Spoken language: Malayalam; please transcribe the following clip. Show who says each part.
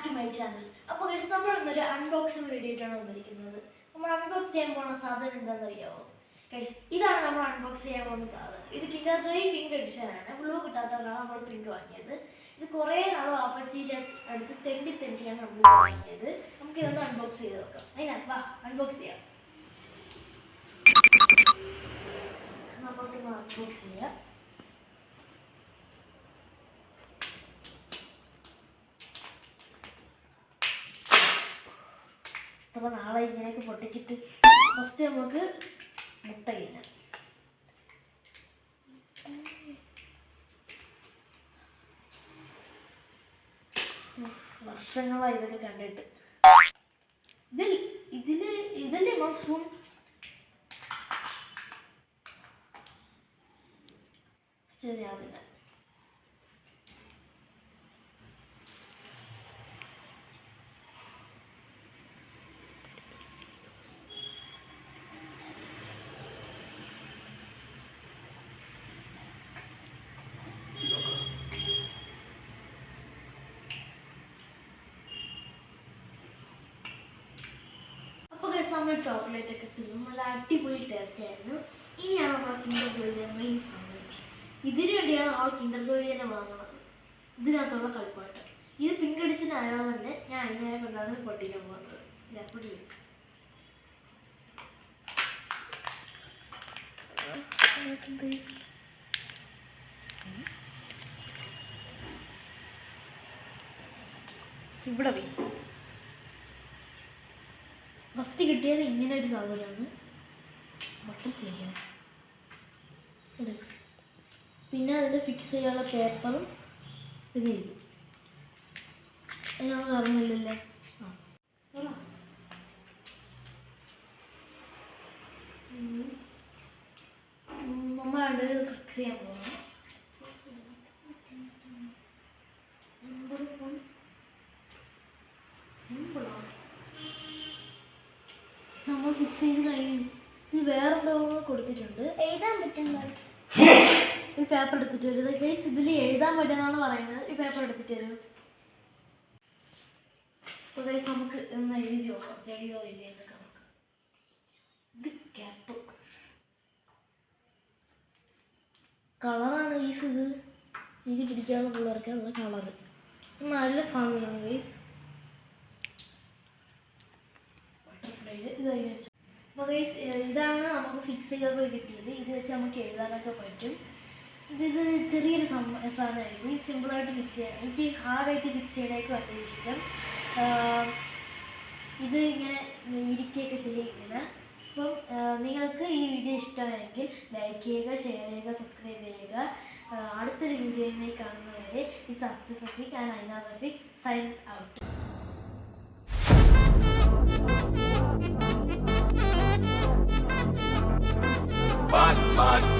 Speaker 1: back to my channel. അപ്പോൾ ഗയ്സ് നമ്മൾ ഇന്നൊരു അൺബോക്സിംഗ് വീഡിയോ ആയിട്ടാണ് വന്നിരിക്കുന്നത്. നമ്മൾ അൺബോക്സ് ചെയ്യാൻ പോകുന്ന സാധനം എന്താണെന്ന് അറിയാമോ? ഗയ്സ് ഇതാണ് നമ്മൾ അൺബോക്സ് ചെയ്യാൻ പോകുന്ന സാധനം. ഇത് കിൻഡർ ജോയ് പിങ്ക് എഡിഷനാണ്. ബ്ലൂ കിട്ടാത്തതാണ് നമ്മൾ പിങ്ക് വാങ്ങിയത്. ഇത് കുറേ നാൾ വാപ്പച്ചിയുടെ അടുത്ത് തെണ്ടിയാണ് നമ്മൾ വാങ്ങിയത്. നമുക്ക് ഇതൊന്ന് അൺബോക്സ് ചെയ്ത് നോക്കാം. അതിനാ അൺബോക്സ് ചെയ്യാം. നമുക്കൊന്ന് അൺബോക്സ് ചെയ്യാം. അപ്പോൾ നാളെ ഇങ്ങനെയൊക്കെ പൊട്ടിച്ചിട്ട് ഫസ്റ്റ് നമുക്ക് മുട്ട കഴിഞ്ഞാൽ വർഷങ്ങളായി ഇതൊക്കെ കണ്ടിട്ട് ഇതില്ലേ മഷ്റൂം ശരിയാവില്ല. നമ്മൾ ചോക്ലേറ്റ് ഒക്കെ തിന്നും, നല്ല അടിപൊളി ടേസ്റ്റ് ആയിരുന്നു. ഇനിയാണ് നമ്മൾ കിൻഡർ ജോയിയുടെ മെയിൻ സാധനം. ഇതിനു വേണ്ടിയാണ് നമ്മൾ കിൻഡർ ജോയിനെ വാങ്ങുന്നത്. ഇതിനകത്തുള്ള കളിപ്പാട്ട് ഇത് പിങ്ക് അടിച്ചിട്ടായതുകൊണ്ട് തന്നെ ഞാൻ അതിനെ കൊണ്ടാണ് പൊട്ടിക്കാൻ പോകുന്നത്. ഇവിടെ ഫസ്റ്റ് കിട്ടിയത് ഇങ്ങനെ ഒരു സാധനമാണ്, ബട്ടർഫ്ലൈ. പിന്നെ അതിൽ ഫിക്സ് ചെയ്യാനുള്ള പേപ്പറും ഇത് ചെയ്തു. ഞാൻ പറഞ്ഞില്ലല്ലേ. നമ്മളാണ് ഫിക്സ് ചെയ്യാൻ പോകുന്നത്. സിമ്പിളാണ്. നമ്മൾ ഫിക്സ് ചെയ്ത് കഴിഞ്ഞു. ഇത് വേറെന്തോ കൊടുത്തിട്ടുണ്ട്, എഴുതാൻ പറ്റും. ഒരു പേപ്പർ എടുത്തിട്ട് വരും ഗൈസ്. ഇതിൽ എഴുതാൻ പറ്റുമെന്നാണ് പറയുന്നത്. ഈ പേപ്പർ എടുത്തിട്ട് വരും. അപ്പോൾ ഗൈസ് നമുക്ക് ഒന്ന് എഴുതി നോക്കാം. ചെടിയോ എഴുതിയൊക്കെ നോക്കാം. ഇത് ക്യാപ്പ് കളറാണ് ഗൈസ്. ഇത് എനിക്ക് പിടിക്കാവുന്ന പിള്ളേർക്കുള്ള കളറ് നല്ല സാധനമാണ് ഗൈസ്. അപ്പോൾ ഗൈസ് ഇതാണ് നമുക്ക് ഫിക്സ് ചെയ്തപ്പോൾ കിട്ടിയത്. ഇത് വെച്ച് നമുക്ക് എഴുതാനൊക്കെ പറ്റും. ഇത് ചെറിയൊരു സാധനമായിരുന്നു. ഇത് സിമ്പിളായിട്ട് ഫിക്സ് ചെയ്യാൻ, എനിക്ക് ഹാർഡായിട്ട് ഫിക്സ് ചെയ്യാനായിട്ട് വളരെ ഇഷ്ടം. ഇത് ഇങ്ങനെ ഇരിക്കുകയൊക്കെ ചെയ്യുക. അപ്പം നിങ്ങൾക്ക് ഈ വീഡിയോ ഇഷ്ടമായെങ്കിൽ ലൈക്ക് ചെയ്യുക, ഷെയർ ചെയ്യുക, സബ്സ്ക്രൈബ് ചെയ്യുക. അടുത്തൊരു വീഡിയോയുമായി കാണുന്നവരെ ഇസ് അസ്സഫ് റഫീഖ് ആൻഡ് ഐന റഫീഖ് സൈൻ ഔട്ട്. Bye.